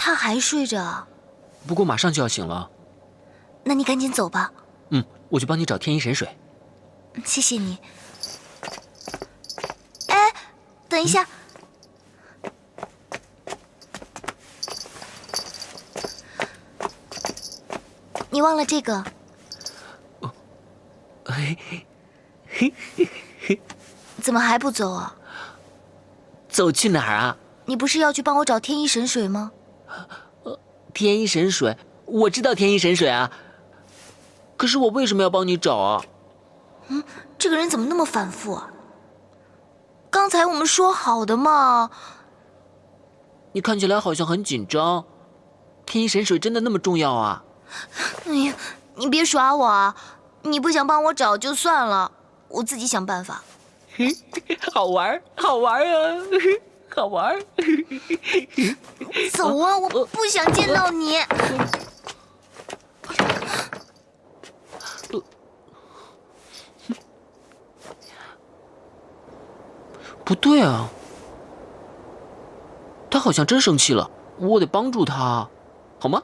他还睡着啊？不过马上就要醒了。那你赶紧走吧。我去帮你找天一神水。谢谢你。哎，等一下。你忘了这个？怎么还不走啊？走去哪儿啊？你不是要去帮我找天一神水吗？天一神水，我知道天一神水啊。可是我为什么要帮你找啊？这个人怎么那么反复啊？刚才我们说好的嘛。你看起来好像很紧张。天一神水真的那么重要啊？哎呀，你别耍我啊！你不想帮我找就算了，我自己想办法。好玩，好玩啊！好玩。走啊！我不想见到你。不对啊，他好像真生气了，我得帮助他，好吗？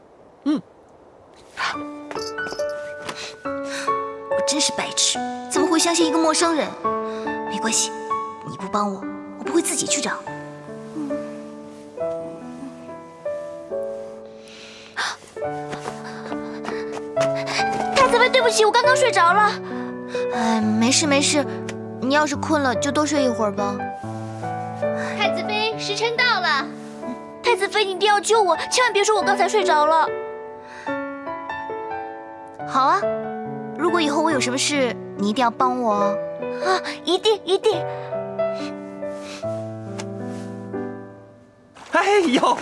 我真是白痴，怎么会相信一个陌生人？没关系，你不帮我，我不会自己去找。太子妃，对不起，我刚刚睡着了。哎，没事没事，你要是困了就多睡一会儿吧。太子妃，时辰到了。太子妃，你一定要救我，千万别说我刚才睡着了。好啊，如果以后我有什么事，你一定要帮我哦。啊，一定一定。哎呦，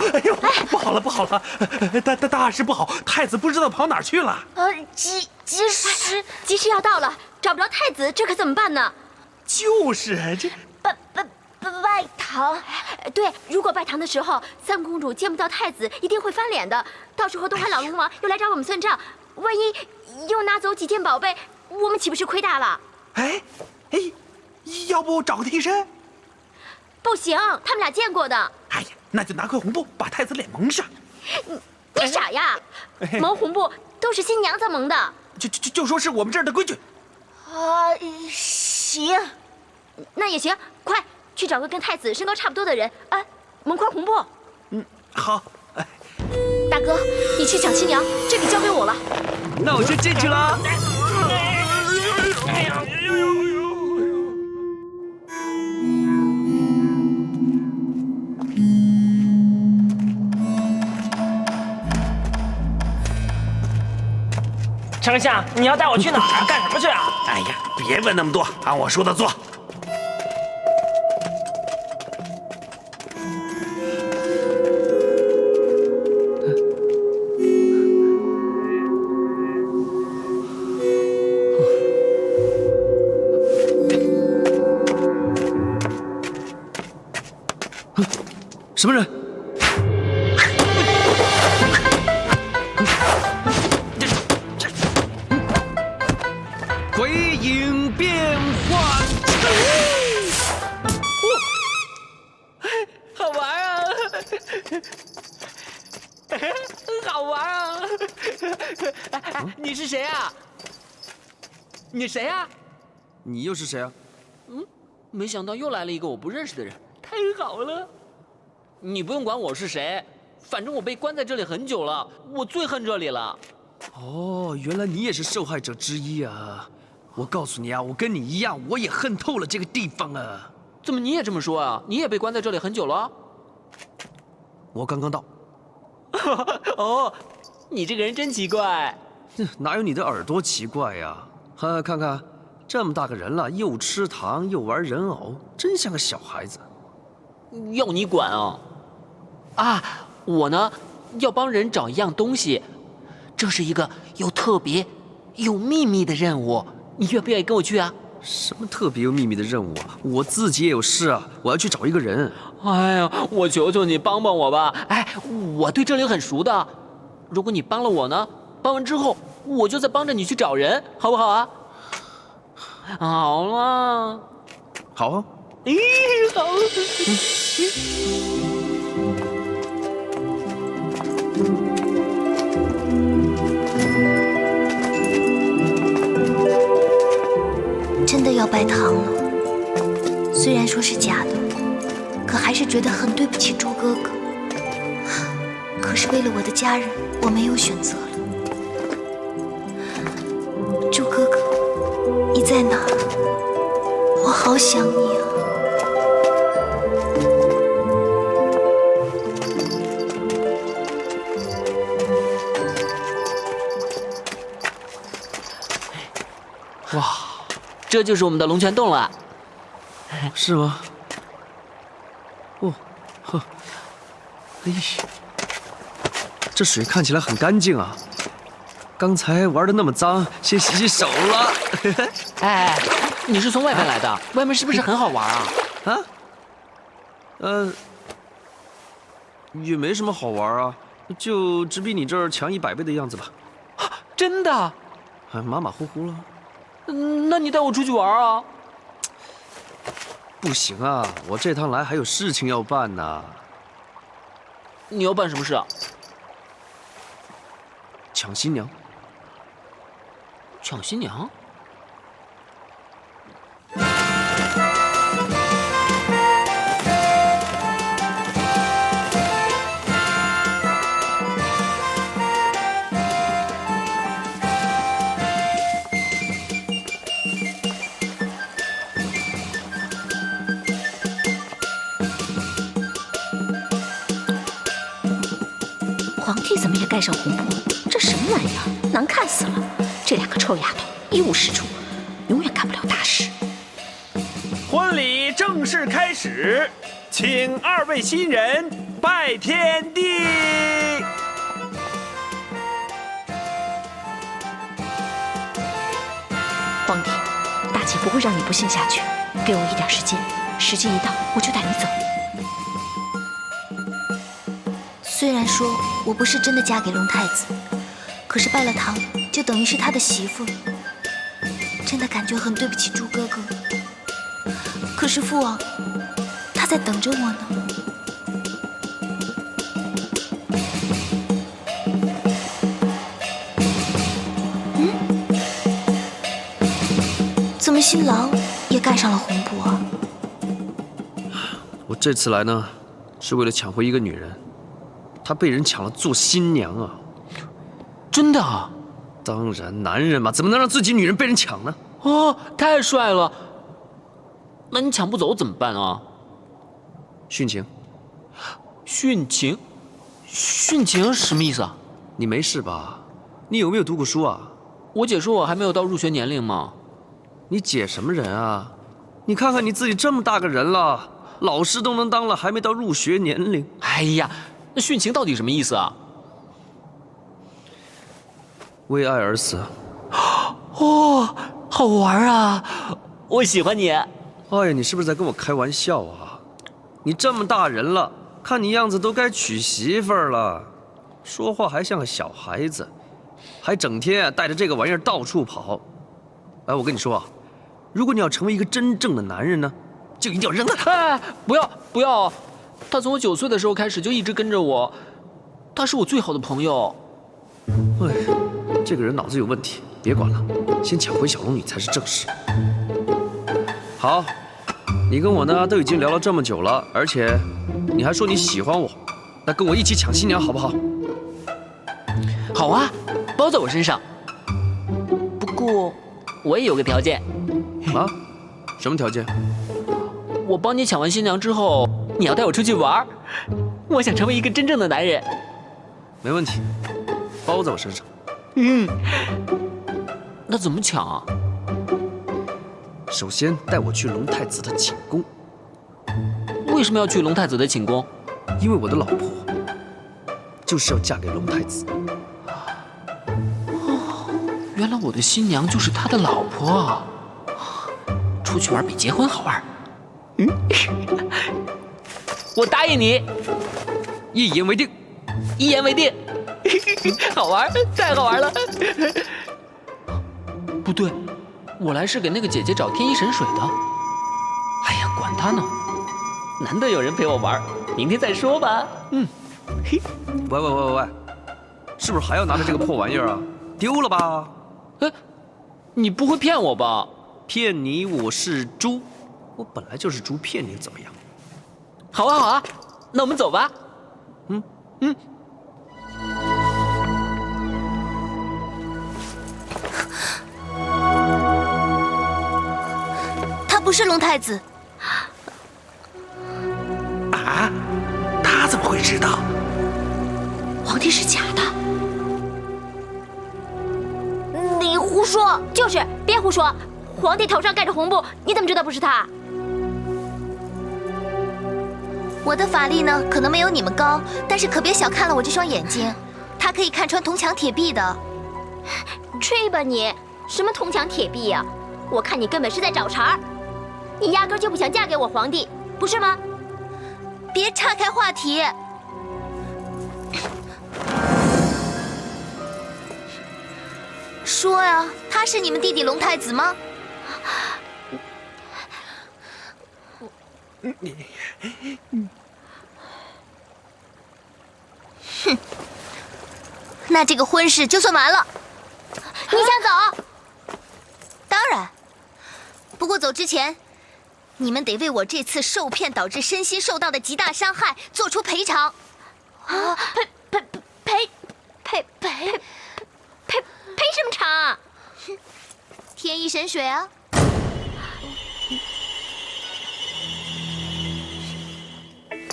不好了，不好了！大事不好，太子不知道跑哪儿去了。吉时要到了，找不着太子，这可怎么办呢？就是这。拜堂。对，如果拜堂的时候，三公主见不到太子，一定会翻脸的。到时候东海老龙王又来找我们算账，万一又拿走几件宝贝，我们岂不是亏大了？哎，要不找个替身？不行，他们俩见过的。哎呀，那就拿块红布把太子脸蒙上。你傻呀？蒙红布都是新娘子蒙的。就说是我们这儿的规矩。行，那也行，快去找个跟太子身高差不多的人，蒙块红布。好。大哥，你去抢新娘，这里交给我了。那我先进去了。丞相，你要带我去哪儿啊？干什么去啊？哎呀，别问那么多，按我说的做。什么人？鬼影变幻，好玩啊！好玩啊！你是谁啊？你谁啊？你又是谁啊？没想到又来了一个我不认识的人，太好了！你不用管我是谁，反正我被关在这里很久了，我最恨这里了。哦，原来你也是受害者之一啊！我告诉你啊，我跟你一样，我也恨透了这个地方啊！怎么你也这么说啊？你也被关在这里很久了？我刚刚到。哦，你这个人真奇怪。哪有你的耳朵奇怪呀？看看，这么大个人了，又吃糖又玩人偶，真像个小孩子。要你管啊！啊，我呢要帮人找一样东西，这是一个有特别、有秘密的任务，你愿不愿意跟我去啊？什么特别有秘密的任务啊？我自己也有事啊，我要去找一个人。哎呀，我求求你帮帮我吧！哎，我对这里很熟的，如果你帮了我呢，帮完之后我就再帮着你去找人，好不好啊？好了，好啊。咦，好。拜堂了。虽然说是假的，可还是觉得很对不起猪哥哥。可是为了我的家人，我没有选择了。猪哥哥，你在哪儿？我好想你啊！哇，这就是我们的龙泉洞了。是吗？哦，呵，哎，这水看起来很干净啊。刚才玩的那么脏，先洗洗手了。哎，你是从外面来的，外面是不是很好玩啊？也没什么好玩啊，就只比你这儿强100倍的样子吧。真的？哎，马马虎虎了。那你带我出去玩啊？不行啊，我这趟来还有事情要办呢。你要办什么事啊？抢新娘。抢新娘？皇帝怎么也盖上红布？这什么玩意儿？难看死了！这2个臭丫头一无是处，永远干不了大事。婚礼正式开始，请2位新人拜天地。皇帝，大姐不会让你不幸下去，给我一点时间，时间一到我就带你走。虽然说我不是真的嫁给龙太子，可是拜了堂就等于是他的媳妇了，真的感觉很对不起猪哥哥。可是父王，他在等着我呢。怎么新郎也盖上了红布啊？我这次来呢，是为了抢回一个女人。她被人抢了做新娘啊！真的啊？当然，男人嘛，怎么能让自己女人被人抢呢？哦，太帅了！那你抢不走怎么办啊？殉情。殉情？殉情什么意思啊？你没事吧？你有没有读过书啊？我姐说我还没有到入学年龄嘛。你姐什么人啊？你看看你自己这么大个人了，老师都能当了，还没到入学年龄。哎呀！那殉情到底什么意思啊？为爱而死。哦，好玩啊！我喜欢你。哎呀，你是不是在跟我开玩笑啊？你这么大人了，看你样子都该娶媳妇儿了，说话还像个小孩子，还整天带着这个玩意儿到处跑。哎，我跟你说啊，如果你要成为一个真正的男人呢，就一定要扔了他。哎，不要不要！他从我9岁的时候开始就一直跟着我，他是我最好的朋友。哎，这个人脑子有问题，别管了，先抢回小龙女才是正事。好，你跟我呢都已经聊了这么久了，而且你还说你喜欢我，那跟我一起抢新娘好不好？好啊，包在我身上。不过我也有个条件。啊？什么条件？我帮你抢完新娘之后，你要带我出去玩。我想成为一个真正的男人。没问题，包在我身上。那怎么抢啊？首先带我去龙太子的寝宫。为什么要去龙太子的寝宫？因为我的老婆就是要嫁给龙太子。原来我的新娘就是他的老婆啊！出去玩比结婚好玩。我答应你，一言为定。一言为定。好玩，太好玩了。不对，我来是给那个姐姐找天一神水的。哎呀，管他呢，难得有人陪我玩，明天再说吧。喂，是不是还要拿着这个破玩意儿啊？丢了吧？哎，你不会骗我吧？骗你我是猪，我本来就是猪，骗你怎么样？好啊好啊，那我们走吧。嗯。他不是龙太子，啊，他怎么会知道？皇帝是假的。你胡说，就是别胡说。皇帝头上盖着红布，你怎么知道不是他？我的法力呢，可能没有你们高，但是可别小看了我这双眼睛，它可以看穿铜墙铁壁的。吹吧你，什么铜墙铁壁呀？我看你根本是在找茬儿，你压根就不想嫁给我皇帝，不是吗？别岔开话题。说呀，他是你们弟弟龙太子吗？哼，那这个婚事就算完了。你想走？当然，不过走之前，你们得为我这次受骗导致身心受到的极大伤害做出赔偿。啊，赔什么偿啊？天一神水啊！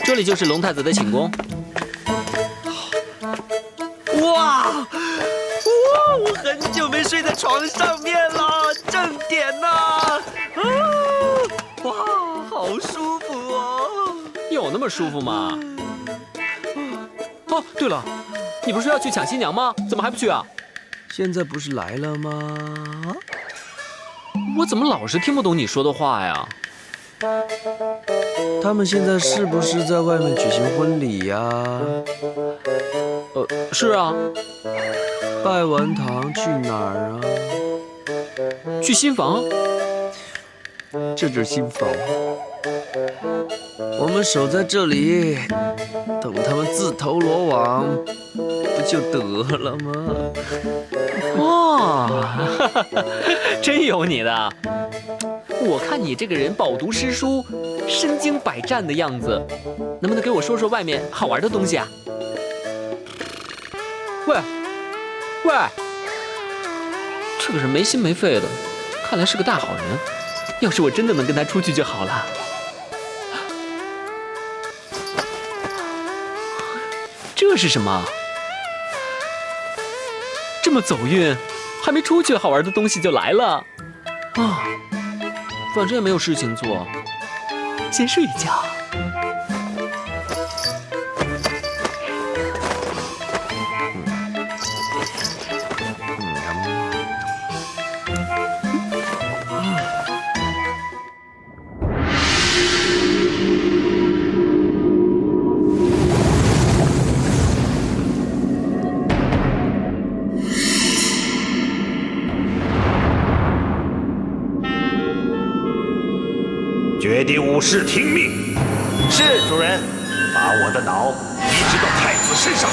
这里就是龙太子的寝宫。哇！我很久没睡在床上面了，正点呐！哇，好舒服哦！有那么舒服吗？哦，对了，你不是要去抢新娘吗？怎么还不去啊？现在不是来了吗？我怎么老是听不懂你说的话呀？他们现在是不是在外面举行婚礼呀？是啊。拜完堂去哪儿啊？去新房。这就是新房。我们守在这里，等他们自投罗网，不就得了吗？哇，真有你的！我看你这个人饱读诗书、身经百战的样子，能不能给我说说外面好玩的东西啊？喂，这个人没心没肺的，看来是个大好人。要是我真的能跟他出去就好了。这是什么？这么走运，还没出去，好玩的东西就来了啊！反正也没有事情做，先睡一觉。决定武士听命。是主人。把我的脑移植到太子身上。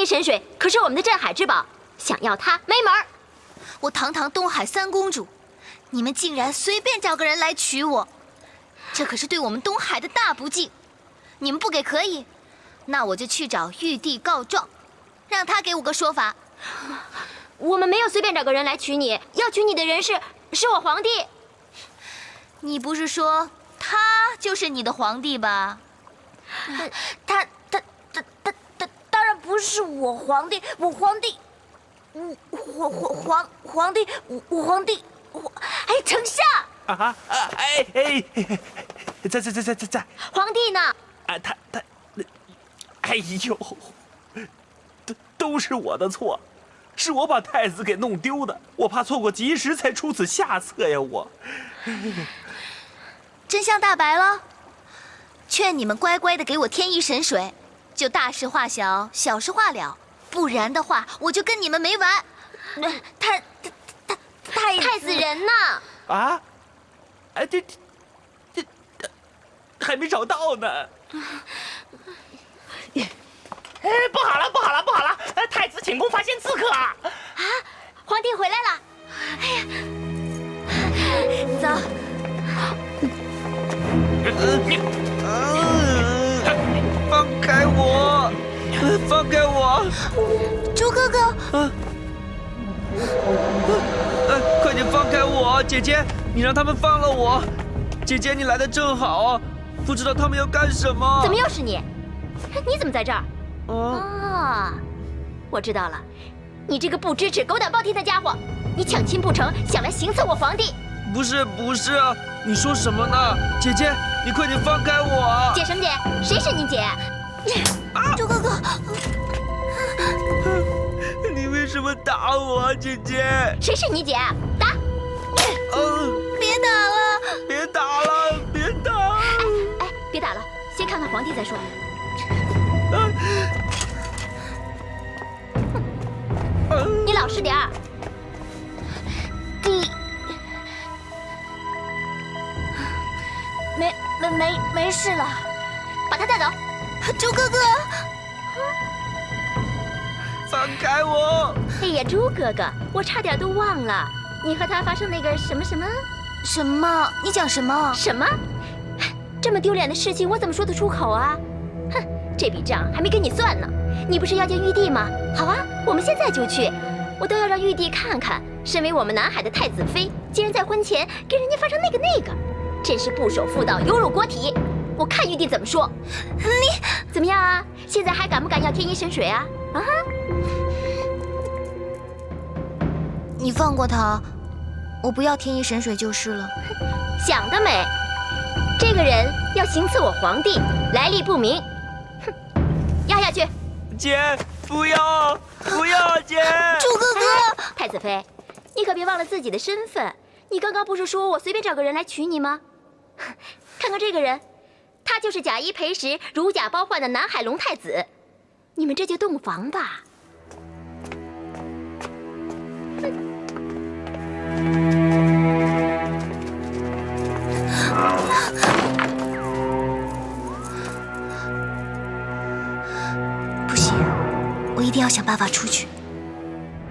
一神水可是我们的镇海之宝，想要它没门儿。我堂堂东海三公主，你们竟然随便找个人来娶我，这可是对我们东海的大不敬。你们不给可以，那我就去找玉帝告状，让他给我个说法。我们没有随便找个人来娶你，要娶你的人是我皇帝。你不是说他就是你的皇帝吧？他当然不是我皇帝，我皇帝，我皇帝，哎，丞相在，皇帝呢？啊，他，哎呦，都是我的错，是我把太子给弄丢的，我怕错过及时才出此下策呀，我。真相大白了，劝你们乖乖的给我添一神水，就大事化小，小事化了，不然的话我就跟你们没完。太子人呢？啊？哎，这还没找到呢。哎，不好了，不好了，不好了！太子寝宫发现刺客啊！啊，皇帝回来了！哎呀，走。放开我！放开我！猪哥哥，快点放开我！姐姐，你让他们放了我！姐姐，你来的正好，不知道他们要干什么。怎么又是你？你怎么在这儿？啊！啊，我知道了，你这个不知耻、狗胆包天的家伙，你抢亲不成，想来行刺我皇帝。不是啊，你说什么呢？姐姐，你快点放开我！姐什么姐？谁是你姐？猪哥哥，你为什么打我，姐姐？谁是你姐？打！别打了！别打了，别打！哎，别打了，先看看皇帝再说。你老实点儿。没事了，把他带走。猪哥哥，放开我！哎呀，猪哥哥，我差点都忘了，你和他发生那个什么？什么？你讲什么？什么？这么丢脸的事情，我怎么说得出口啊？哼，这笔账还没跟你算呢。你不是要见玉帝吗？好啊，我们现在就去。我都要让玉帝看看，身为我们南海的太子妃，竟然在婚前跟人家发生那个，真是不守妇道，有辱国体。我看玉帝怎么说。你怎么样啊？现在还敢不敢要天一神水啊？啊！你放过他，我不要天一神水就是了。想得美！这个人要行刺我皇帝，来历不明。哼，压下去！姐，不要，姐！猪哥哥，太子妃，你可别忘了自己的身份。你刚刚不是说我随便找个人来娶你吗？看看这个人，他就是假衣陪食、如假包换的南海龙太子。你们这就洞房吧。不行，我一定要想办法出去。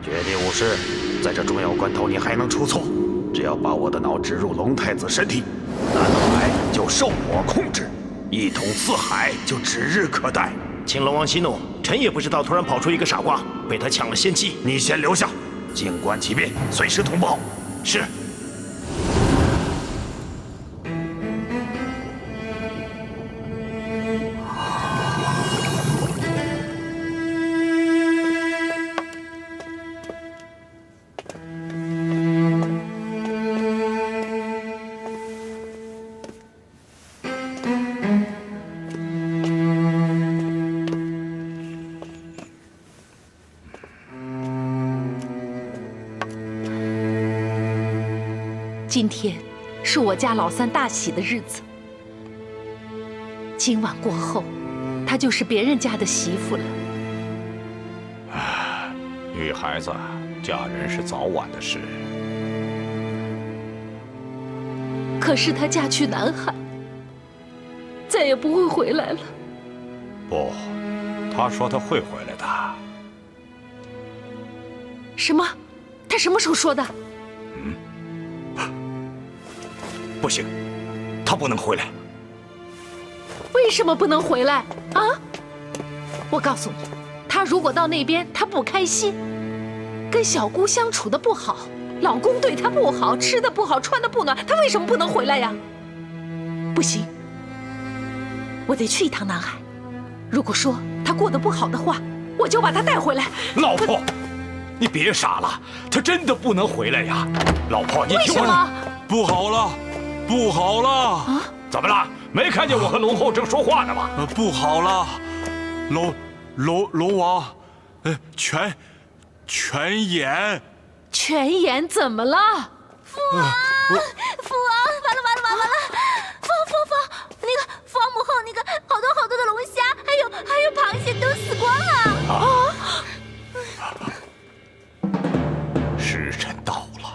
绝地武士，在这重要关头你还能出错？只要把我的脑植入龙太子身体，南海就受我控制，一统四海就指日可待。请龙王息怒，臣也不知道突然跑出一个傻瓜，被他抢了仙气。你先留下，静观其变，随时通报。是。今天是我家老三大喜的日子，今晚过后，她就是别人家的媳妇了。女孩子嫁人是早晚的事。可是她嫁去南海，再也不会回来了。不，她说她会回来的。什么？他什么时候说的？不行，他不能回来。为什么不能回来啊？我告诉你，他如果到那边他不开心，跟小姑相处的不好，老公对她不好，吃的不好，穿的不暖，他为什么不能回来呀？不行，我得去一趟南海。如果说他过得不好的话，我就把他带回来。老婆，你别傻了，他真的不能回来呀！老婆，你听我。为什么？不好了，不好了！啊？怎么了？没看见我和龙后正说话呢吗？不好了，龙王，全演。全演怎么了？父王，完了！父，那个父王母后那个好多的龙虾，还有螃蟹都死光了。时辰到了。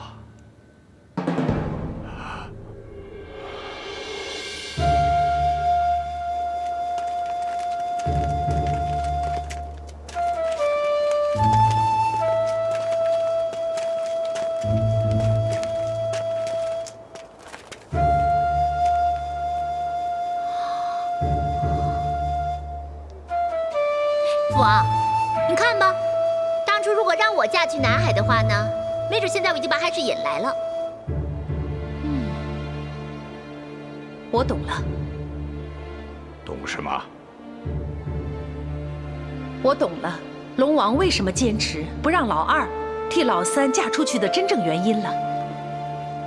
父王，你看吧，当初如果让我嫁去南海的话呢，没准现在我已经把海水引来了。我懂了，懂什么？我懂了。龙王为什么坚持不让老二替老三嫁出去的真正原因了。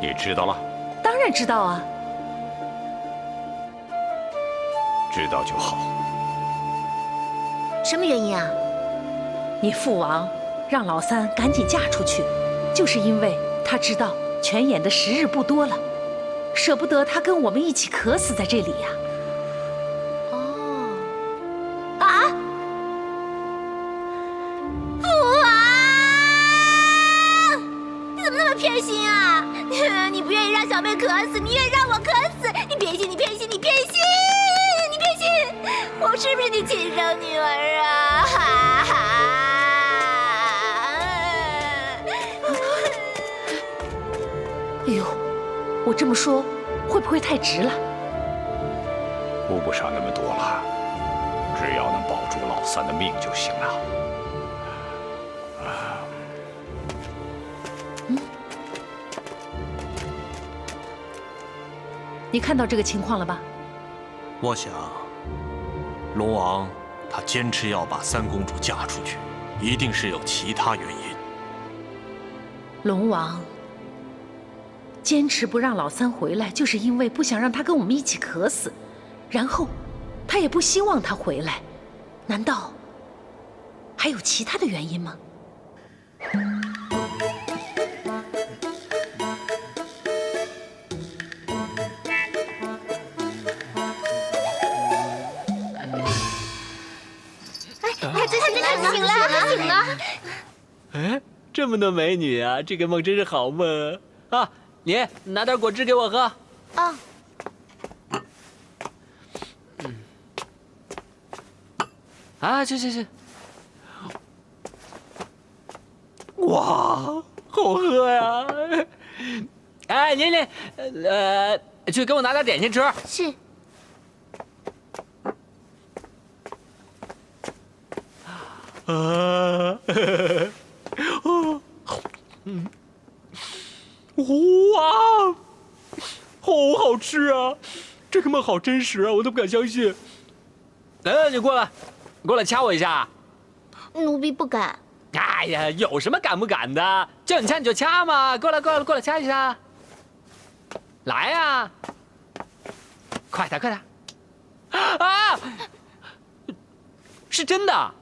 你知道了？当然知道啊。知道就好。什么原因啊？你父王让老三赶紧嫁出去，就是因为他知道全演的时日不多了，舍不得他跟我们一起渴死在这里呀。父王，你怎么那么偏心啊？你不愿意让小妹渴死，你愿意让我渴死，你偏心！我是不是你亲生女儿啊？哎呦，我这么说会不会太直了？顾不上那么多了，只要能保住老三的命就行了。你看到这个情况了吧？我想，龙王他坚持要把三公主嫁出去，一定是有其他原因。龙王坚持不让老三回来，就是因为不想让他跟我们一起渴死，然后他也不希望他回来。难道还有其他的原因吗？醒了！哎，这么多美女啊，这个梦真是好梦啊！你拿点果汁给我喝。啊。啊，去。哇，好喝呀！哎，您，去给我拿点点心吃。是。哇，好吃啊！这个梦好真实啊，我都不敢相信。你过来掐我一下。奴婢不敢。哎呀，有什么敢不敢的？叫你掐你就掐嘛！过来掐一下。来呀！快点！啊！是真的。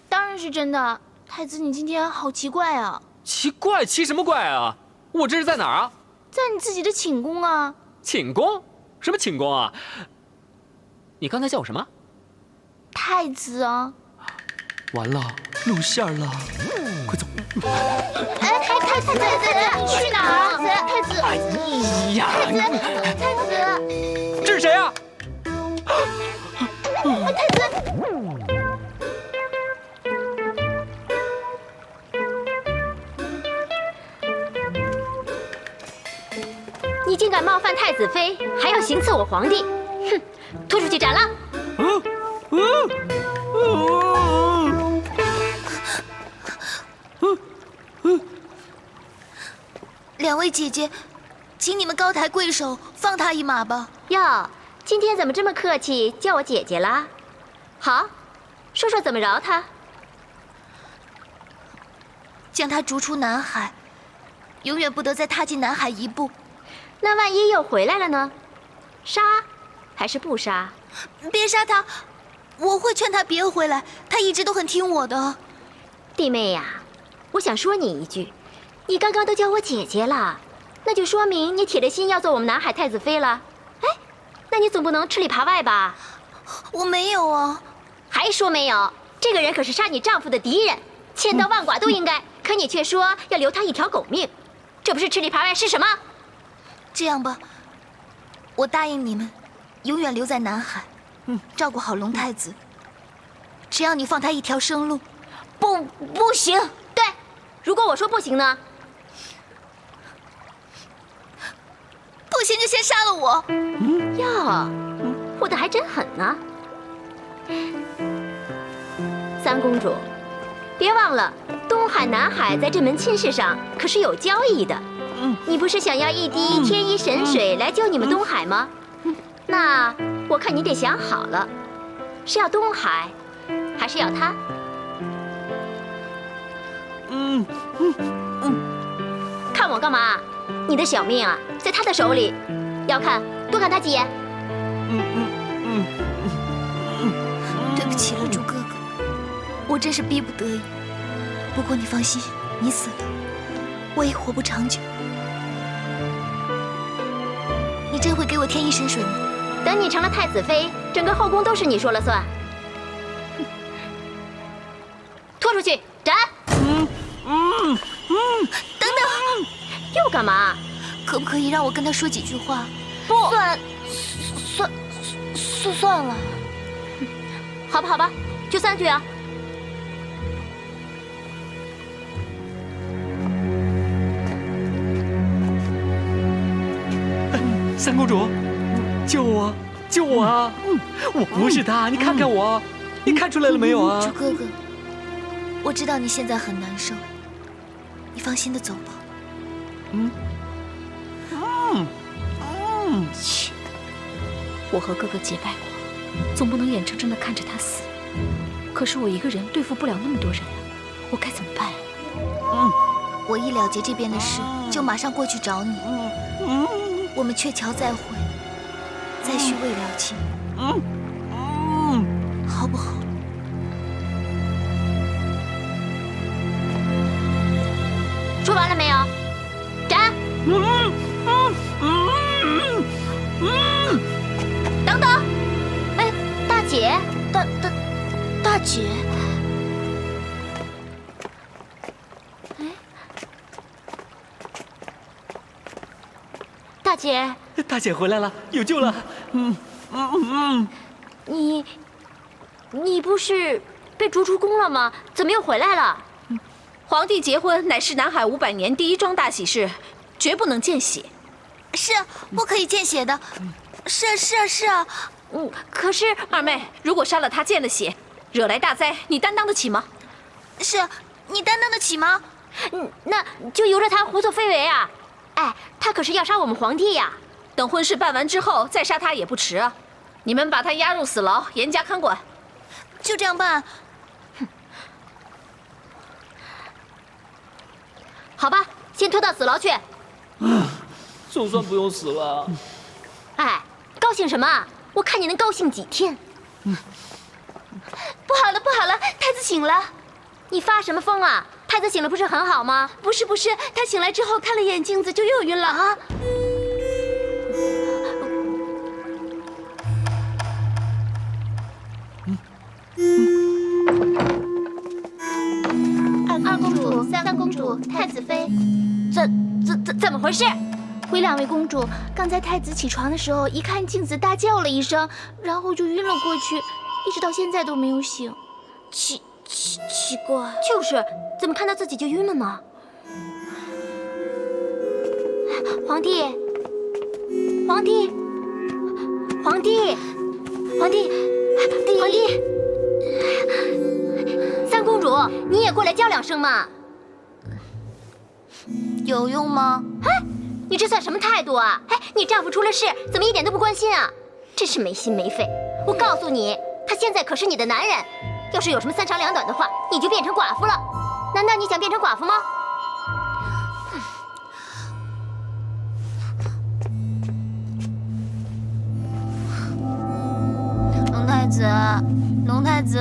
当然是真的，太子，你今天好奇怪啊！奇怪？奇什么怪啊？我这是在哪儿啊？在你自己的寝宫啊！寝宫？什么寝宫啊？你刚才叫我什么？太子啊！完了，露馅了，快走！哎，太子，你去哪儿？太子，哎呀，太子，这是谁啊？太子。犯太子妃，还要行刺我皇帝，哼！拖出去斩了！两位姐姐，请你们高抬贵手，放他一马吧。哟，今天怎么这么客气，叫我姐姐啦？好，说说怎么饶他。将他逐出南海，永远不得再踏进南海一步。那万一又回来了呢？杀还是不杀？别杀他，我会劝他别回来。他一直都很听我的。弟妹呀，我想说你一句，你刚刚都叫我姐姐了，那就说明你铁了心要做我们南海太子妃了。哎，那你总不能吃里扒外吧？我没有啊。还说没有？这个人可是杀你丈夫的敌人，千刀万剐都应该。可你却说要留他一条狗命，这不是吃里扒外是什么？这样吧，我答应你们，永远留在南海，照顾好龙太子。只要你放他一条生路。不行。对，如果我说不行呢？不行就先杀了我。哟，护得还真狠呢。三公主，别忘了，东海、南海在这门亲事上可是有交易的。你不是想要一滴天一神水来救你们东海吗？那我看你得想好了，是要东海，还是要他？看我干嘛？你的小命啊，在他的手里，要看多看他几眼。对不起了，猪哥哥，我真是逼不得已。不过你放心，你死了，我也活不长久。你真会给我天一神水吗？等你成了太子妃，整个后宫都是你说了算。拖出去斩！等等，又干嘛？可不可以让我跟他说几句话？不，算了。好吧，好吧，就3句啊。三公主，救我，救我啊！我不是他，你看看我，你看出来了没有啊？猪哥哥，我知道你现在很难受，你放心的走吧。切！我和哥哥结拜过，总不能眼睁睁的看着他死。可是我一个人对付不了那么多人啊，我该怎么办啊？我一了结这边的事，就马上过去找你。我们鹊桥再会，再续未了情，好不好？说完了没有？斩！等等，哎，大姐，大姐，大姐，大姐回来了，有救了。你不是被逐出宫了吗？怎么又回来了？皇帝结婚乃是南海500年第一桩大喜事，绝不能见血。是不可以见血的。是啊。可是二妹，如果杀了他见了血，惹来大灾，你担当得起吗？是你担当得起吗？那就由着他胡作非为啊！哎，他可是要杀我们皇帝呀！等婚事办完之后再杀他也不迟啊！你们把他押入死牢，严加看管。就这样办。好吧，先拖到死牢去。总算不用死了。哎，高兴什么？我看你能高兴几天？不好了，太子醒了。你发什么疯啊？太子醒了不是很好吗？不是，他醒来之后看了眼镜子就又晕了啊。二公主、三公主、太子妃，怎么回事？回两位公主，刚才太子起床的时候，一看镜子大叫了一声，然后就晕了过去，一直到现在都没有醒。奇怪，就是，怎么看到自己就晕了呢？皇帝。皇帝，皇帝，皇帝，皇帝，三公主，你也过来叫两声嘛。有用吗？哎，你这算什么态度啊？哎，你丈夫出了事，怎么一点都不关心啊？真是没心没肺！我告诉你，他现在可是你的男人，要是有什么三长两短的话，你就变成寡妇了。难道你想变成寡妇吗？龙太子，龙太子。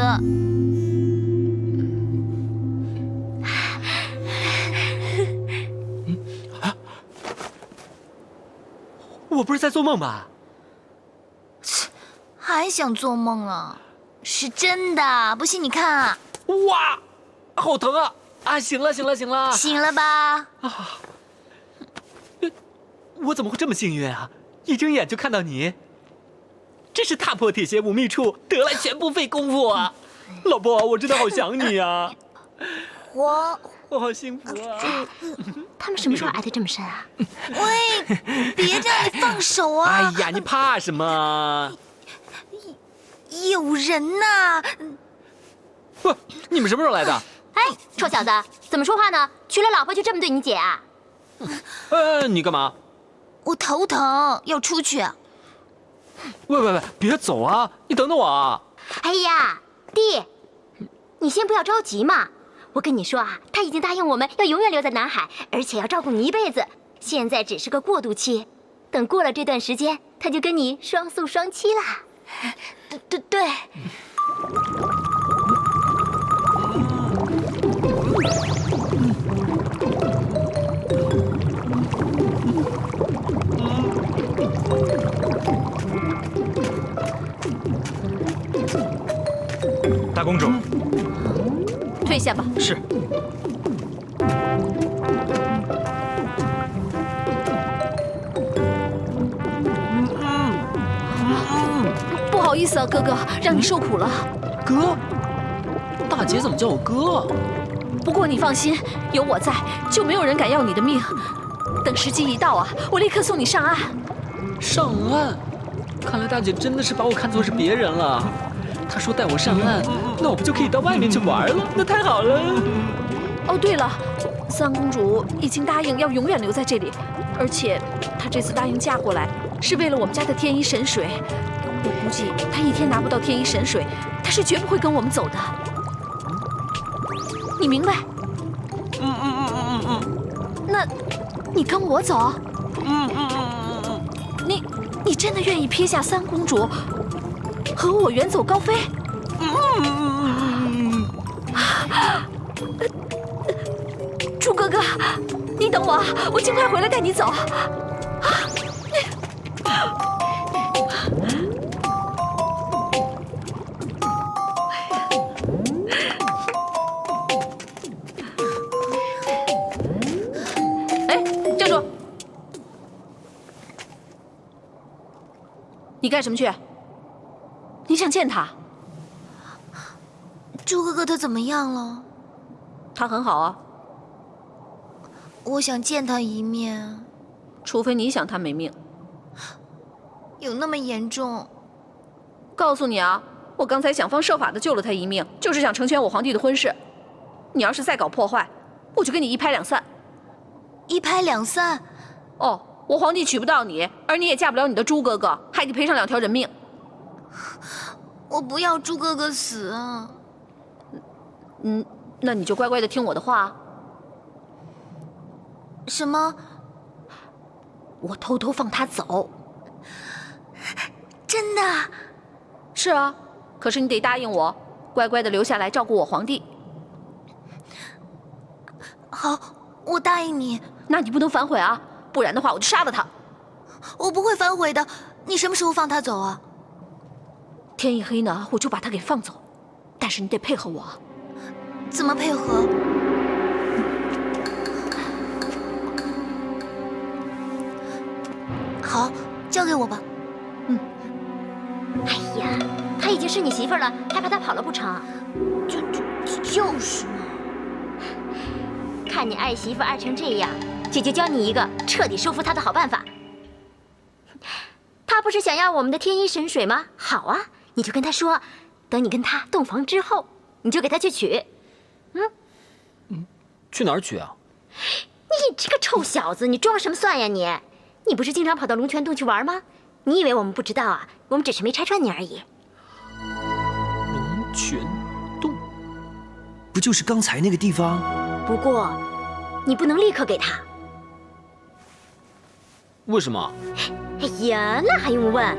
我不是在做梦吧？还想做梦啊？是真的，不信你看啊！哇，好疼啊！啊，醒了，醒了，醒了！醒了吧？啊，我怎么会这么幸运啊？一睁眼就看到你，真是踏破铁鞋无觅处，得来全不费工夫啊！老婆，我真的好想你啊！我好幸福啊！他们什么时候挨得这么深啊？喂，别这样，你放手啊！哎呀，你怕什么？有人呐！不，你们什么时候来的？哎，臭小子，怎么说话呢？娶了老婆就这么对你姐啊？你干嘛？我头疼，要出去。喂，别走啊！你等等我啊！哎呀，弟，你先不要着急嘛。我跟你说啊，他已经答应我们要永远留在南海，而且要照顾你一辈子。现在只是个过渡期，等过了这段时间，他就跟你双宿双栖啦。对。大公主，退下吧。是。不好意思啊，哥哥，让你受苦了。哥，大姐怎么叫我哥？不过你放心，有我在，就没有人敢要你的命。等时机一到啊，我立刻送你上岸。上岸？看来大姐真的是把我看作是别人了。她说带我上岸，那我不就可以到外面去玩了？那太好了。哦，对了，三公主已经答应要永远留在这里，而且她这次答应嫁过来，是为了我们家的天一神水。我估计她一天拿不到天一神水，她是绝不会跟我们走的。你明白？那，你跟我走？你真的愿意撇下三公主，和我远走高飞？猪哥哥，你等我，我尽快回来带你走。哎，站住！你干什么去？你想见他？猪哥哥他怎么样了？他很好啊。我想见他一面。除非你想他没命。有那么严重？告诉你啊，我刚才想方设法的救了他一命，就是想成全我皇帝的婚事。你要是再搞破坏，我就跟你一拍两散。一拍两散？哦，我皇帝娶不到你，而你也嫁不了你的猪哥哥，还得赔上2条人命。我不要猪哥哥死。那你就乖乖的听我的话。什么？我偷偷放他走。真的？是啊，可是你得答应我，乖乖的留下来照顾我皇帝。好，我答应你。那你不能反悔啊，不然的话我就杀了他。我不会反悔的。你什么时候放他走啊？天一黑呢，我就把他给放走，但是你得配合我。怎么配合？好，交给我吧。哎呀，她已经是你媳妇了，还怕她跑了不成？就是嘛。看你爱媳妇爱成这样，姐姐教你一个彻底收服她的好办法。他不是想要我们的天一神水吗？好啊，你就跟他说，等你跟他洞房之后，你就给他去取。去哪儿取啊？你这个臭小子，你装什么蒜呀你？你不是经常跑到龙泉洞去玩吗？你以为我们不知道啊？我们只是没拆穿你而已。龙泉洞，不就是刚才那个地方？不过，你不能立刻给他。为什么？哎呀，那还用问？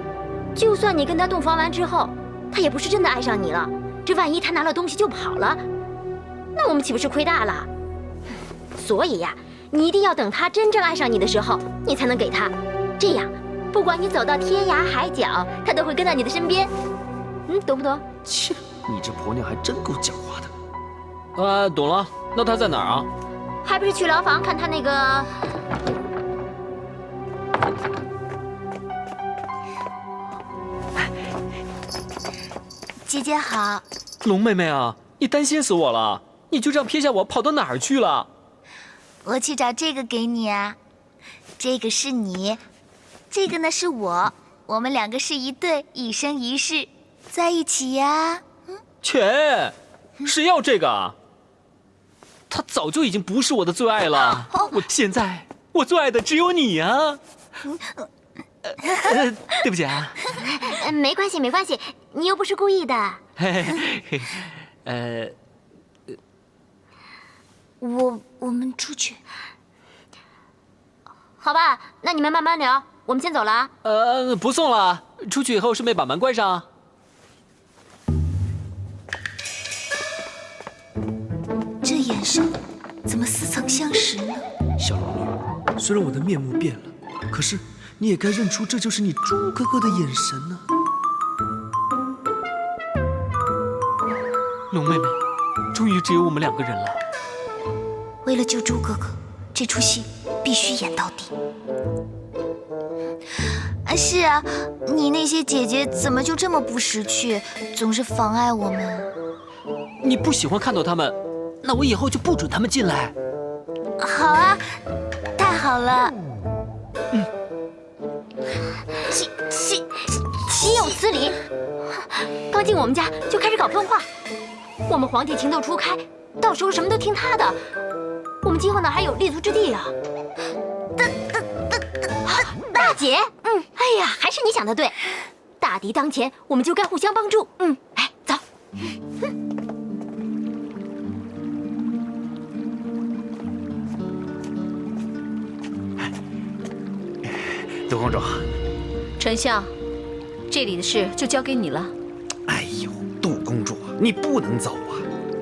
就算你跟他洞房完之后，他也不是真的爱上你了。这万一他拿了东西就跑了，那我们岂不是亏大了？所以呀，你一定要等他真正爱上你的时候，你才能给他。这样，不管你走到天涯海角，他都会跟到你的身边。懂不懂？切，你这婆娘还真够狡猾的。懂了。那他在哪儿啊？还不是去牢房看他那个……姐姐好。龙妹妹啊，你担心死我了！你就这样撇下我跑到哪儿去了？我去找这个给你啊，这个是你，这个呢是我，我们两个是一对，一生一世，在一起呀。切，谁要这个啊？他早就已经不是我的最爱了。现在我最爱的只有你啊！对不起啊。没关系，没关系，你又不是故意的。我们出去。好吧，那你们慢慢聊，我们先走了啊。不送了，出去以后顺便把门关上。这眼神怎么似曾相识呢？小龙女，虽然我的面目变了，可是你也该认出这就是你猪哥哥的眼神呢。龙妹妹，终于只有我们两个人了。为了救猪哥哥，这出戏必须演到底。是啊，你那些姐姐怎么就这么不识趣，总是妨碍我们？你不喜欢看到他们，那我以后就不准他们进来。好啊，太好了。岂有此理！刚进我们家就开始搞分化，我们皇帝情窦初开，到时候什么都听他的，我们今后哪还有立足之地啊？大姐，哎呀，还是你想的对，大敌当前，我们就该互相帮助。哎，走。杜公主，丞相，这里的事就交给你了。哎呦，杜公主，你不能走啊！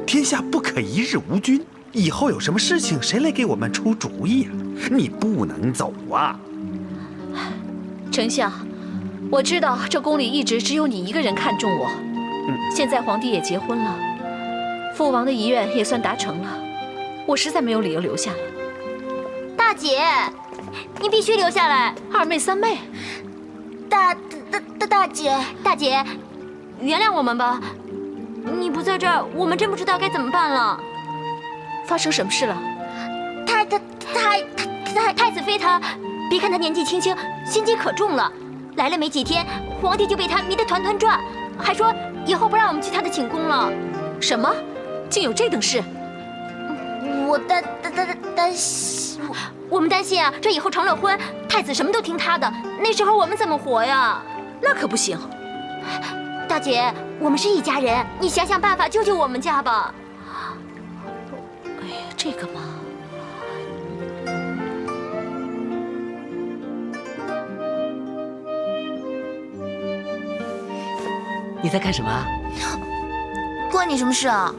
天下不可一日无君，以后有什么事情谁来给我们出主意啊？你不能走啊！丞相，我知道这宫里一直只有你一个人看重我。现在皇帝也结婚了，父王的遗愿也算达成了，我实在没有理由留下来。大姐，你必须留下来。二妹三妹，大姐，大姐，原谅我们吧。你不在这儿，我们真不知道该怎么办了。发生什么事了？太子妃她，别看她年纪轻轻，心机可重了。来了没几天，皇帝就被她迷得团团转，还说以后不让我们去他的寝宫了。什么？竟有这等事？我担心，我们担心啊，这以后成了婚，太子什么都听他的，那时候我们怎么活呀？那可不行。大姐，我们是一家人，你想想办法救救我们家吧。哎呀，这个嘛。你在干什么？关你什么事啊？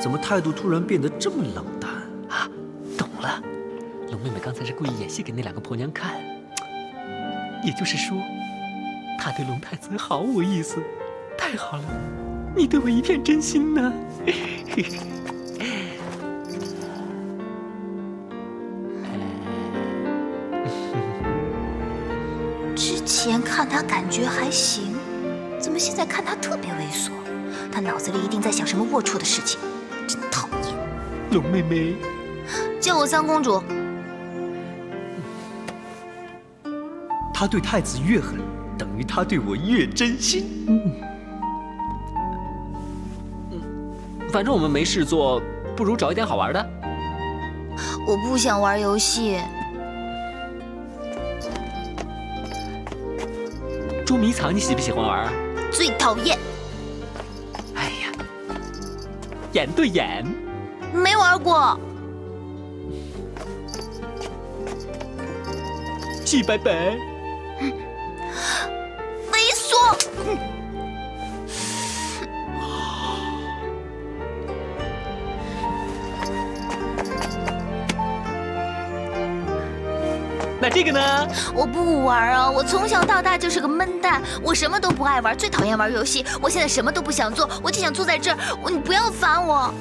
怎么态度突然变得这么冷淡啊？懂了，龙妹妹刚才是故意演戏给那两个婆娘看，也就是说，她对龙太子毫无意思。太好了，你对我一片真心呢。之前看他感觉还行，怎么现在看他特别猥琐？他脑子里一定在想什么龌龊的事情，真讨厌。龙妹妹，叫我三公主。他对太子越狠，等于他对我越真心。反正我们没事做，不如找一点好玩的。我不想玩游戏。捉迷藏你喜不喜欢玩啊？最讨厌。哎呀，眼对眼。没玩过。季拜拜。猥琐。那这个呢？我不玩啊！我从小到大就是个闷蛋，我什么都不爱玩，最讨厌玩游戏。我现在什么都不想做，我就想坐在这儿。你不要烦我。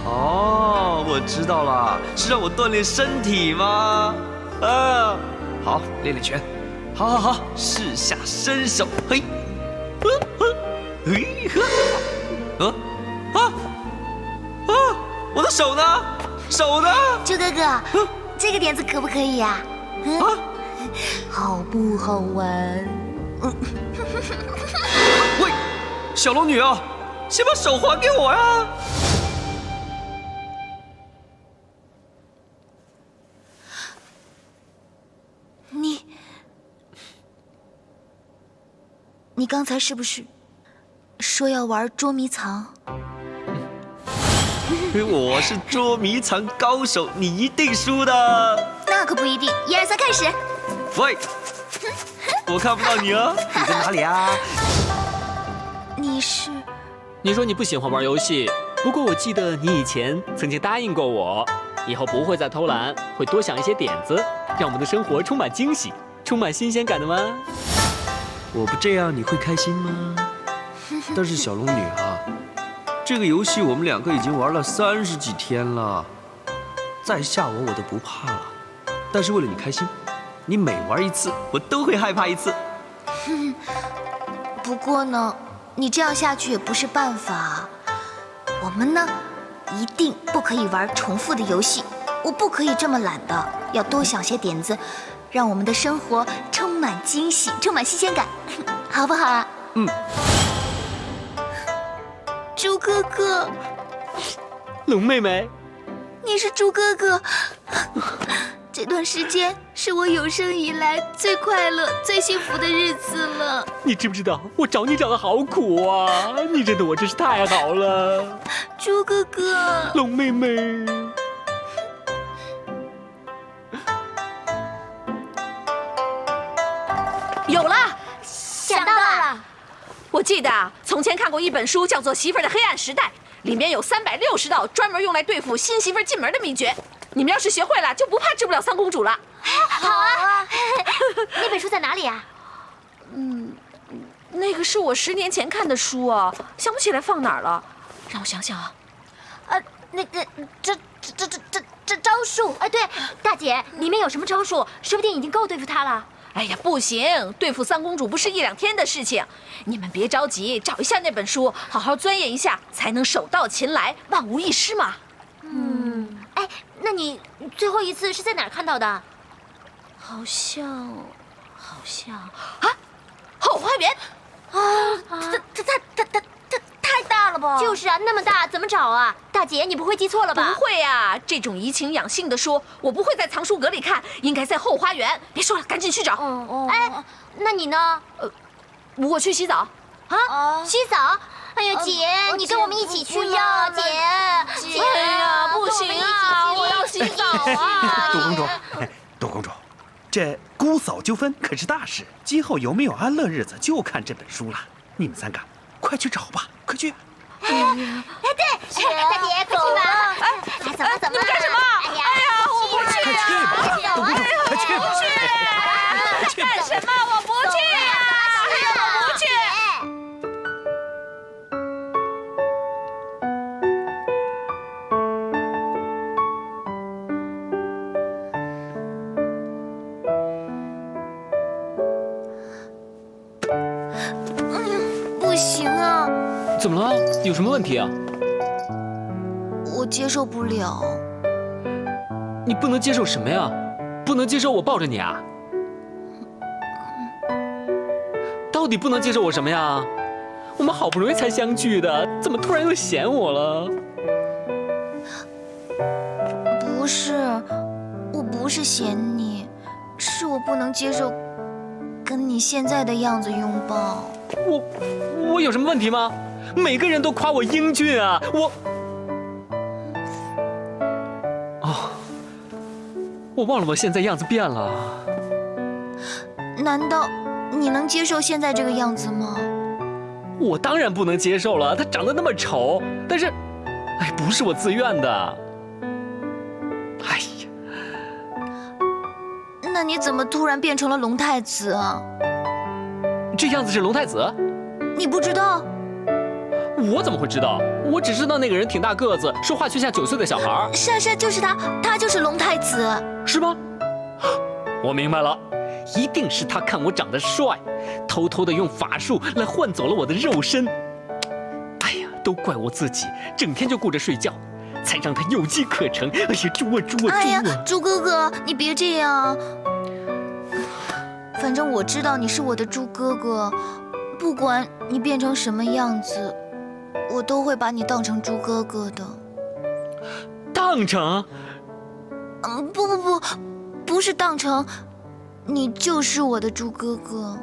哦，我知道了，是让我锻炼身体吗？啊，好，练练拳。好好好，试下身手。嘿，嘿呵，我的手呢？手呢？猪哥哥，这个点子可不可以呀？好不好玩？喂，小龙女啊，先把手还给我呀！你刚才是不是说要玩捉迷藏？我是捉迷藏高手，你一定输的。那可不一定。1、2、3，开始。喂，我看不到你哦，你在哪里啊？你是？你说你不喜欢玩游戏，不过我记得你以前曾经答应过我，以后不会再偷懒，会多想一些点子，让我们的生活充满惊喜，充满新鲜感的吗？我不这样你会开心吗？但是小龙女啊，这个游戏我们2个已经玩了30几天了，再吓我都不怕了。但是为了你开心，你每玩一次，我都会害怕一次。不过呢，你这样下去也不是办法。我们呢，一定不可以玩重复的游戏。我不可以这么懒的，要多想些点子，让我们的生活充满惊喜，充满新鲜感，好不好啊？猪哥哥，龙妹妹，你是猪哥哥。这段时间是我有生以来最快乐、最幸福的日子了。你知不知道我找你找的好苦啊？你认得我真是太好了，猪哥哥。龙妹妹。有了，想到了。我记得从前看过一本书，叫做《媳妇儿的黑暗时代》，里面有360道专门用来对付新媳妇儿进门的秘诀。你们要是学会了，就不怕治不了三公主了。好啊！那本书在哪里啊？那个是我10年前看的书啊，想不起来放哪儿了。让我想想啊。那个这招数，对，大姐，里面有什么招数？说不定已经够对付她了。哎呀，不行，对付三公主不是1、2天的事情。你们别着急，找一下那本书，好好钻研一下，才能手到擒来，万无一失嘛。那你最后一次是在哪儿看到的？好像后花园这太大了吧？就是啊，那么大，怎么找啊？大姐，你不会记错了吧？不会啊，这种怡情养性的书，我不会在藏书阁里看，应该在后花园。别说了，赶紧去找。那你呢？我去洗澡。洗澡？哎呀，姐，你跟我们一起去呀，姐。哎呀，不行啊，我要洗澡啊！杜公主，这姑嫂纠纷可是大事，今后有没有安乐日子就看这本书了。你们3个，快去找吧，快去！对，大姐，快去吧！怎么？你们干什么？哎呀，我不去啊！杜公主，快去吧！干什么？我不去啊！我不去。不行啊！怎么了？有什么问题啊？我接受不了。你不能接受什么呀？不能接受我抱着你啊？到底不能接受我什么呀？我们好不容易才相聚的，怎么突然又嫌我了？不是，我不是嫌你，是我不能接受跟你现在的样子拥抱。我有什么问题吗？每个人都夸我英俊啊，我忘了我现在样子变了。难道你能接受现在这个样子吗？我当然不能接受了，他长得那么丑，但是，不是我自愿的。哎呀，那你怎么突然变成了龙太子啊？这样子是龙太子？你不知道？我怎么会知道？我只知道那个人挺大个子，说话却像9岁的小孩。是，就是他，他就是龙太子，是吗？我明白了，一定是他看我长得帅，偷偷的用法术来换走了我的肉身。哎呀，都怪我自己，整天就顾着睡觉，才让他有机可乘。哎呀，猪啊猪啊猪啊！哎呀，猪哥哥，你别这样。反正我知道你是我的猪哥哥，不管你变成什么样子，我都会把你当成猪哥哥的。当成？不是当成，你就是我的猪哥哥。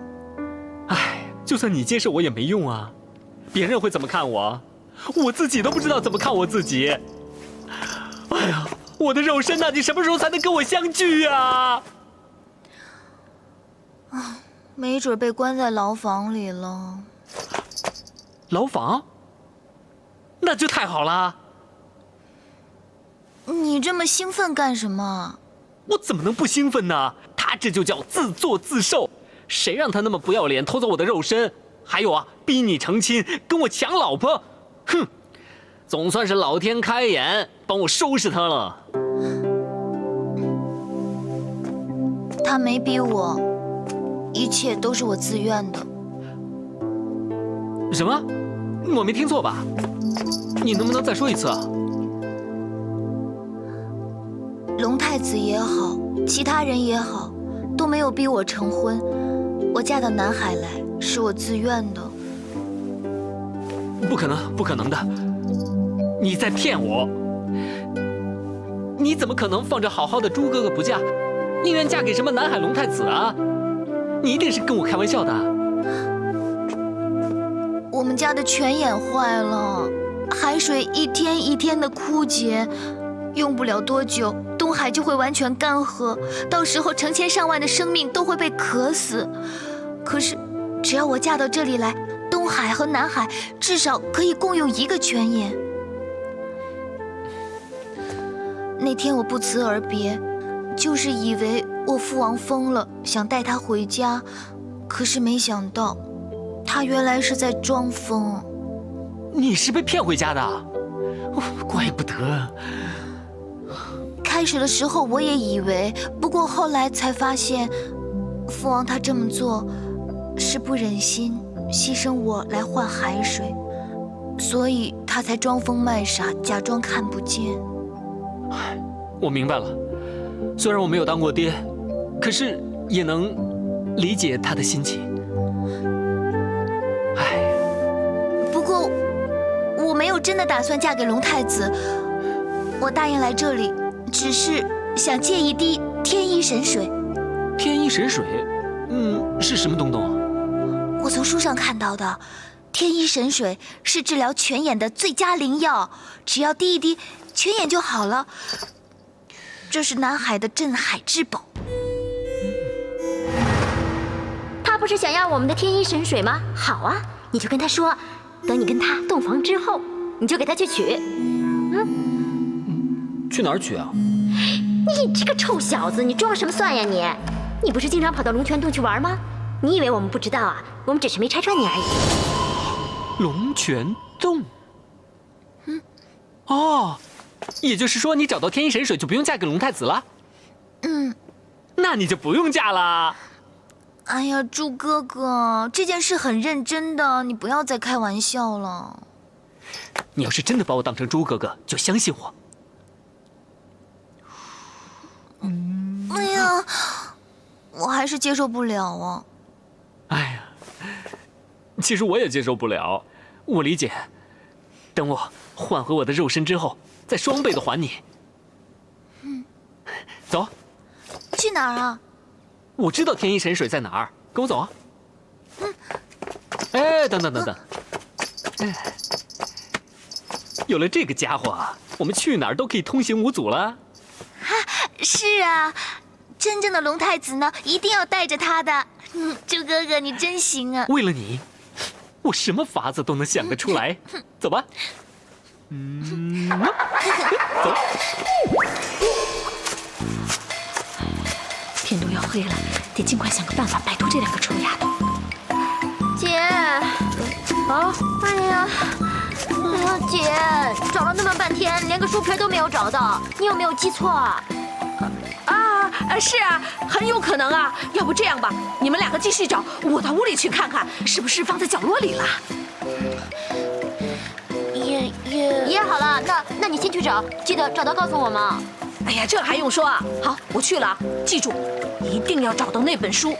哎，就算你接受我也没用啊，别人会怎么看我？我自己都不知道怎么看我自己。哎呀，我的肉身呐，你什么时候才能跟我相聚啊？没准被关在牢房里了。牢房？那就太好了。你这么兴奋干什么？我怎么能不兴奋呢？他这就叫自作自受。谁让他那么不要脸，偷走我的肉身？还有啊，逼你成亲，跟我抢老婆。哼，总算是老天开眼，帮我收拾他了。他没逼我，一切都是我自愿的。什么？我没听错吧？你能不能再说一次啊？龙太子也好，其他人也好，都没有逼我成婚。我嫁到南海来是我自愿的。不可能，不可能的！你在骗我！你怎么可能放着好好的猪哥哥不嫁，宁愿嫁给什么南海龙太子啊？你一定是跟我开玩笑的。我们家的泉眼坏了，海水一天一天的枯竭，用不了多久，东海就会完全干涸，到时候成千上万的生命都会被渴死。可是，只要我嫁到这里来，东海和南海至少可以共用一个泉眼。那天我不辞而别，就是以为我父王疯了，想带他回家，可是没想到，他原来是在装疯。你是被骗回家的？怪不得。开始的时候我也以为，不过后来才发现，父王他这么做，是不忍心牺牲我来换海水，所以他才装疯卖傻，假装看不见。我明白了，虽然我没有当过爹，可是也能理解他的心情。不过我没有真的打算嫁给龙太子，我答应来这里，只是想借一滴天一神水。天一神水？是什么东东啊？我从书上看到的，天一神水是治疗泉眼的最佳灵药，只要滴一滴，泉眼就好了。这是南海的镇海之宝。他不是想要我们的天一神水吗？好啊，你就跟他说，等你跟他洞房之后，你就给他去取。去哪儿取啊？你这个臭小子，你装什么蒜呀你？你不是经常跑到龙泉洞去玩吗？你以为我们不知道啊？我们只是没拆穿你而已。龙泉洞？哦，也就是说你找到天一神水就不用嫁给龙太子了？那你就不用嫁了。哎呀，猪哥哥，这件事很认真的，你不要再开玩笑了。你要是真的把我当成猪哥哥，就相信我。哎呀，我还是接受不了啊！哎呀，其实我也接受不了，我理解。等我换回我的肉身之后，再双倍的还你。走。去哪儿啊？我知道天一神水在哪儿，跟我走啊。哎，等等等等。有了这个家伙，我们去哪儿都可以通行无阻了。是啊，真正的龙太子呢，一定要带着他的。猪哥哥，你真行啊！为了你，我什么法子都能想得出来。走吧。走。天都要黑了，得尽快想个办法摆脱这两个臭丫头。姐，哎呀，姐，找了那么半天，连个书皮都没有找到，你有没有记错啊？是啊，很有可能啊。要不这样吧，你们两个继续找，我到屋里去看看，是不是放在角落里了？也好了，那你先去找，记得找到告诉我嘛。哎呀，这还用说啊！好，我去了，记住，一定要找到那本书。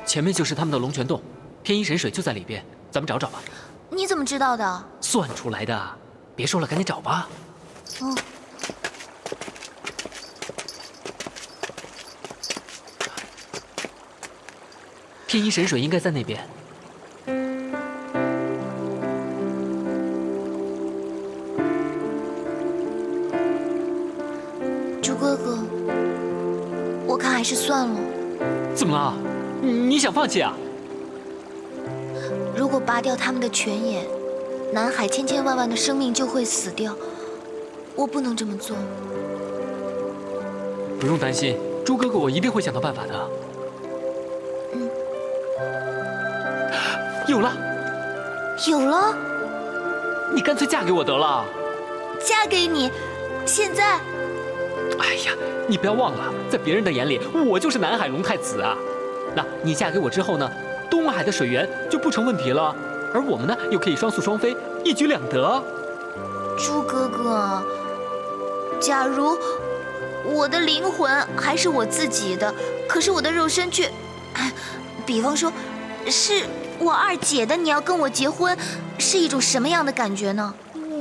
前面就是他们的龙泉洞，天一神水就在里边，咱们找找吧。你怎么知道的？算出来的。别说了，赶紧找吧。天一神水应该在那边。猪哥哥，我看还是算了。怎么了？你想放弃啊？如果拔掉他们的泉眼，南海千千万万的生命就会死掉。我不能这么做。不用担心，猪哥哥，我一定会想到办法的。有了，有了！你干脆嫁给我得了。嫁给你？现在？哎呀，你不要忘了，在别人的眼里，我就是南海龙太子啊。那你嫁给我之后呢，东海的水源就不成问题了，而我们呢，又可以双宿双飞，一举两得。猪哥哥，假如我的灵魂还是我自己的，可是我的肉身却，比方说，是我二姐的，你要跟我结婚，是一种什么样的感觉呢？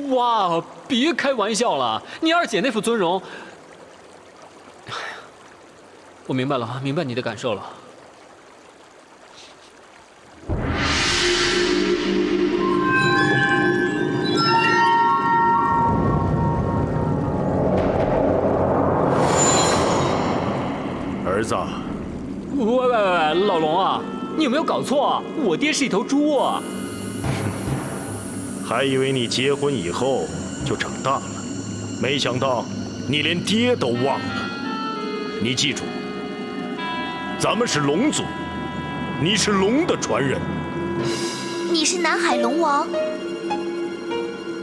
哇，别开玩笑了，你二姐那副尊容，我明白了，明白你的感受了。儿子，喂，老龙啊，你有没有搞错？我爹是一头猪啊！还以为你结婚以后就长大了，没想到你连爹都忘了。你记住，咱们是龙族，你是龙的传人。你是南海龙王？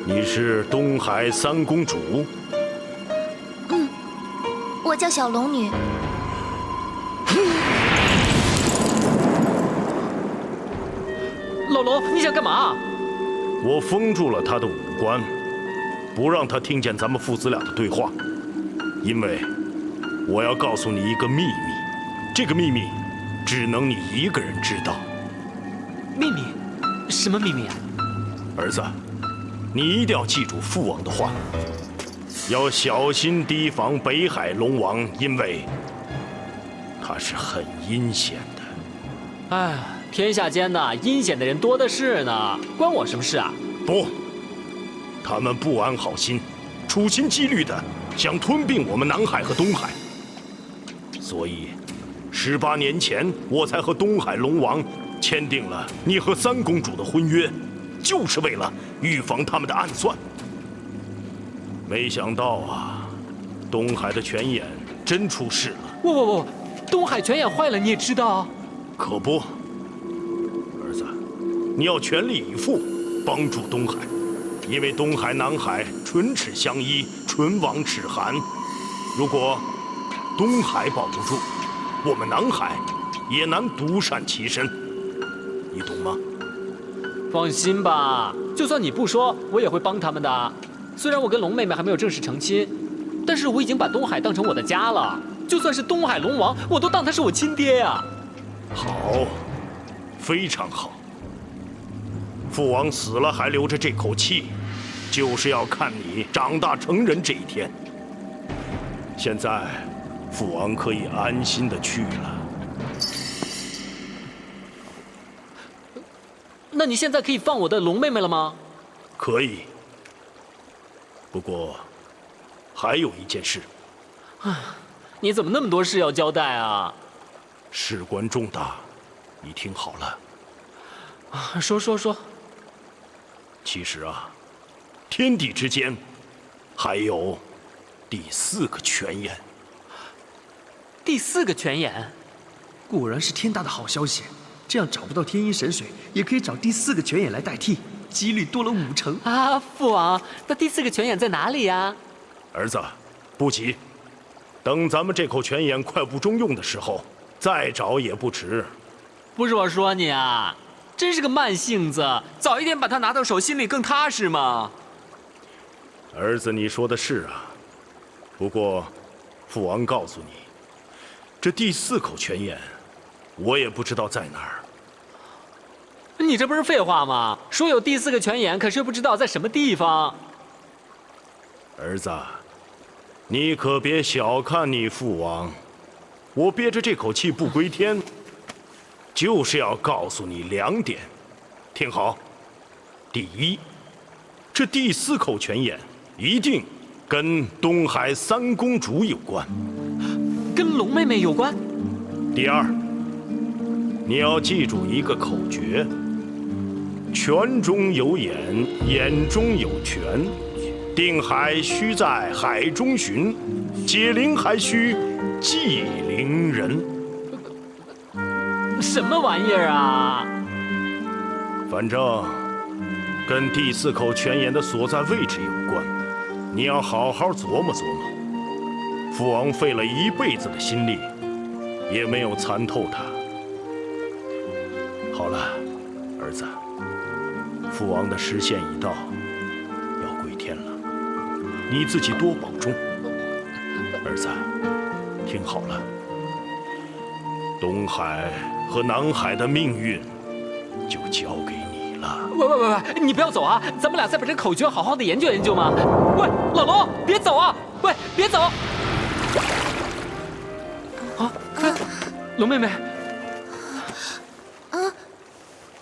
你是东海三公主？我叫小龙女。老龙，你想干嘛？我封住了他的五官，不让他听见咱们父子俩的对话，因为我要告诉你一个秘密，这个秘密只能你一个人知道。秘密？什么秘密啊？儿子，你一定要记住父王的话，要小心提防北海龙王，因为他是很阴险的。哎，天下间呢，阴险的人多的是呢，关我什么事啊？不，他们不安好心，处心积虑的想吞并我们南海和东海。所以，18年前我才和东海龙王签订了你和三公主的婚约，就是为了预防他们的暗算。没想到啊，东海的泉眼真出事了。不，东海泉眼坏了，你也知道？可不，儿子，你要全力以赴帮助东海，因为东海、南海唇齿相依，唇亡齿寒。如果东海保不住，我们南海也难独善其身，你懂吗？放心吧，就算你不说，我也会帮他们的。虽然我跟龙妹妹还没有正式成亲，但是我已经把东海当成我的家了。就算是东海龙王，我都当他是我亲爹呀。好，非常好。父王死了还留着这口气，就是要看你长大成人这一天。现在，父王可以安心的去了。那你现在可以放我的龙妹妹了吗？可以。不过，还有一件事。你怎么那么多事要交代啊？事关重大，你听好了。说。其实啊，天地之间还有第4个泉眼。第4个泉眼，果然是天大的好消息。这样找不到天阴神水，也可以找第4个泉眼来代替，几率多了5成啊！父王，那第4个泉眼在哪里呀？儿子，不急，等咱们这口泉眼快不中用的时候，再找也不迟。不是我说你啊，真是个慢性子，早一点把它拿到手，心里更踏实嘛。儿子，你说的是啊，不过，父王告诉你，这第4口泉眼，我也不知道在哪儿。你这不是废话吗？说有第4个泉眼，可是又不知道在什么地方。儿子，你可别小看你父王，我憋着这口气不归天，就是要告诉你2点，听好。第一，这第4口泉眼一定跟东海3公主有关，跟龙妹妹有关。第二，你要记住一个口诀：泉中有眼，眼中有泉。定海须在海中寻，解铃还须系铃人。什么玩意儿啊？反正跟第4口泉眼的所在位置有关，你要好好琢磨琢磨。父王费了一辈子的心力，也没有参透它。好了，儿子，父王的时限已到，要归天了。你自己多保重，儿子，听好了，东海和南海的命运就交给你了。喂，你不要走啊！咱们俩再把这口诀好好的研究研究嘛。喂，老龙，别走啊！喂，别走！啊，龙妹妹，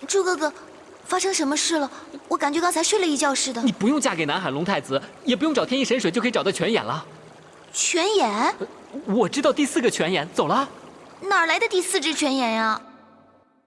猪哥哥，发生什么事了？我感觉刚才睡了一觉似的。你不用嫁给南海龙太子，也不用找天一神水，就可以找到泉眼了。泉眼？我知道第4个泉眼，走了。哪儿来的第4只泉眼呀？